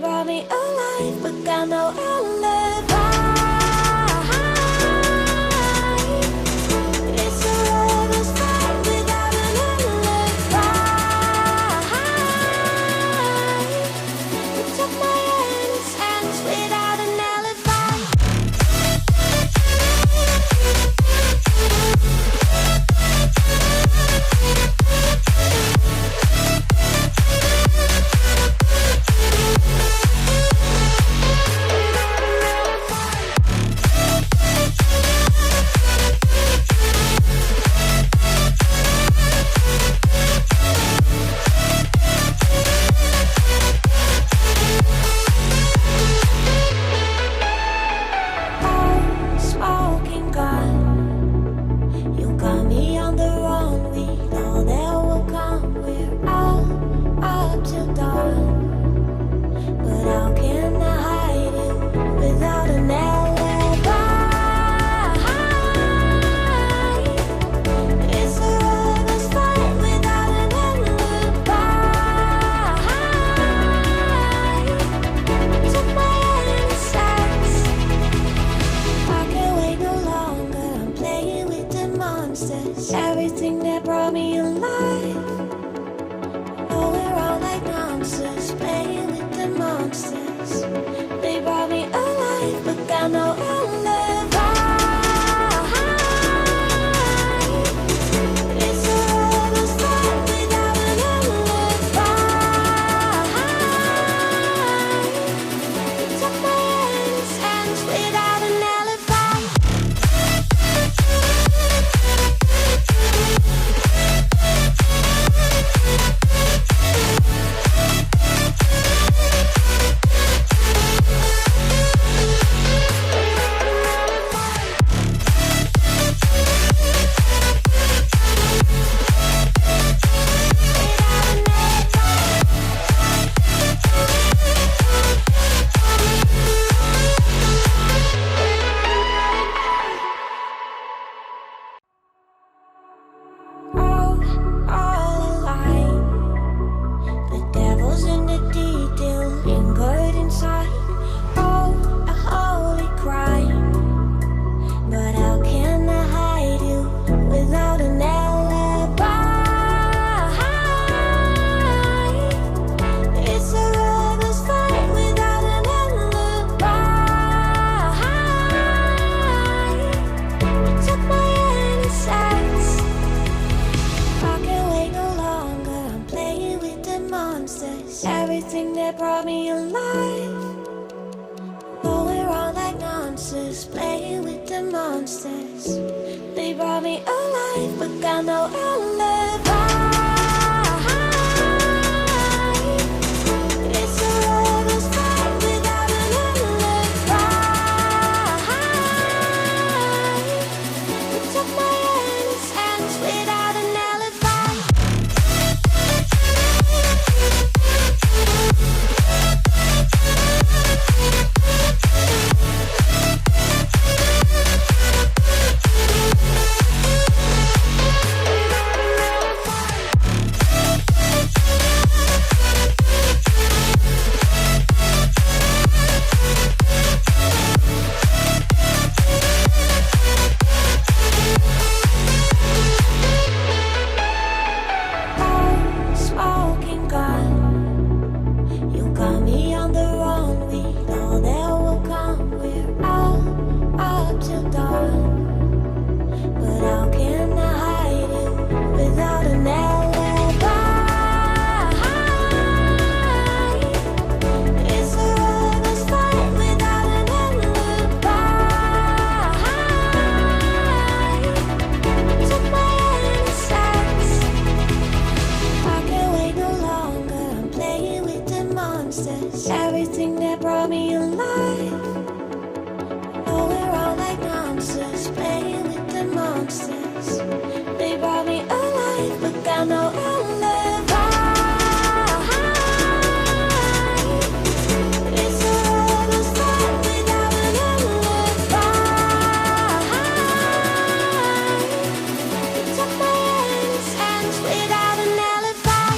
brought me alive, but got no alibi. It's a lover's fight without an alibi. You took my hands without an alibi. Smoking gun, you got me on the run. We know that will come. We're out up till dawn, but how can I hide it without an alibi? It's a lover's fight without an alibi. Took my innocence. I can't wait no longer. I'm playing with the monsters. Everything that brought me alive. Oh, we're all like monsters, playing with the monsters. They brought me alive, but got no alibi. It's a lover's fight without an alibi. You took my hands without an alibi. All alive. The devil's in the detail, lingered inside. Oh, a holy crime. But how can I hide you without an alibi? It's a lover's fight without an alibi. You took my innocence. I can't wait no longer. I'm playing with the monsters. Everything that brought me alive. Oh, we're all like monsters, playing with the monsters. They brought me alive, but got no alibi. It's a lover's fight without an alibi. You took my hands without an alibi. Smoking gun, you got me on the run. We know that will come. We're out up till dawn, but how can I hide it without an alibi? It's a lover's fight without an alibi. Took my innocence. I can't wait no longer. I'm playing with the monsters. Everything that brought me alive. Oh, we're all like monsters, playing with the monsters. They brought me alive, but got no alibi. It's a lover's fight without an alibi. You took my hands without an alibi.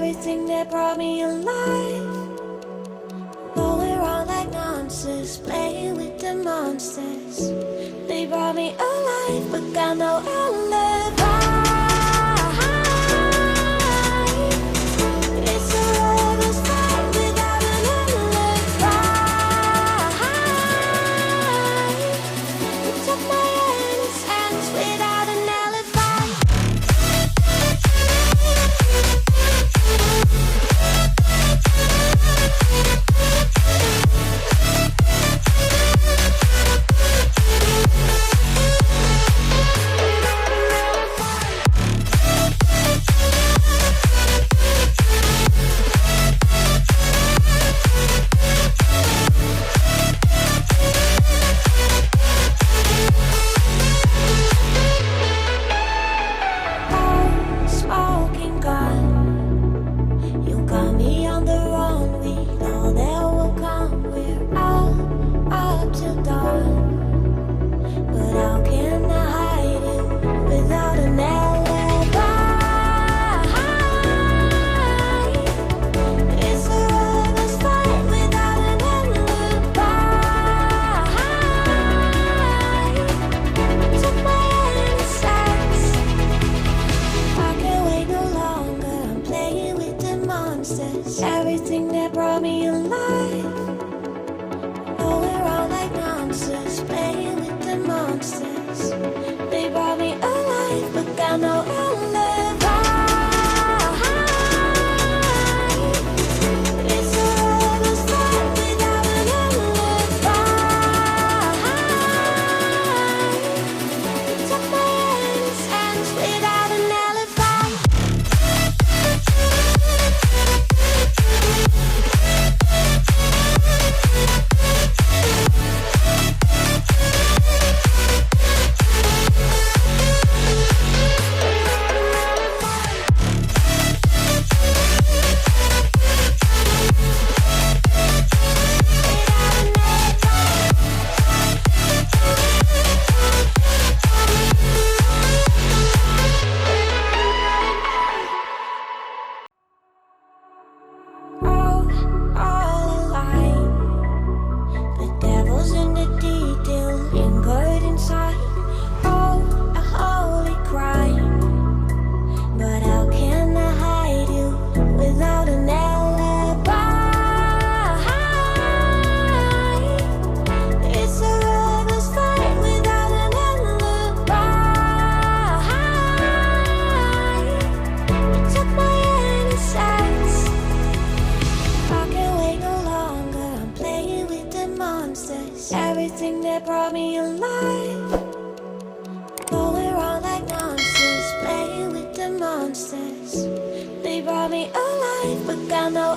everything that brought me alive. Going around like monsters, playing with the monsters. They brought me alive, but got no alibi. It's a rebel's fight without an alibi. It took my innocence without an alibi. Smoking gun, you got me on the run. We know that will come. We're out up till dawn. But how can I hide it without an alibi? It's a rebel's fight without an alibi. Took my innocence. I can't wait no longer. I'm playing with the monsters. Everything that brought me alive. Going around like monsters, playing with the monsters. They brought me alive, but got no alibi. It's a rebel's fight without an alibi. Took my innocence without an alibi. All alive. The devil's in the detail, lingered inside. Oh, a holy crime. But how can I hide you without an alibi? It's a rebel's fight without an alibi. It took my innocence. I can't wait no longer. I'm playing with the monsters. Everything that brought me alive. Going around like monsters, playing with the monsters. They brought me alive, but got no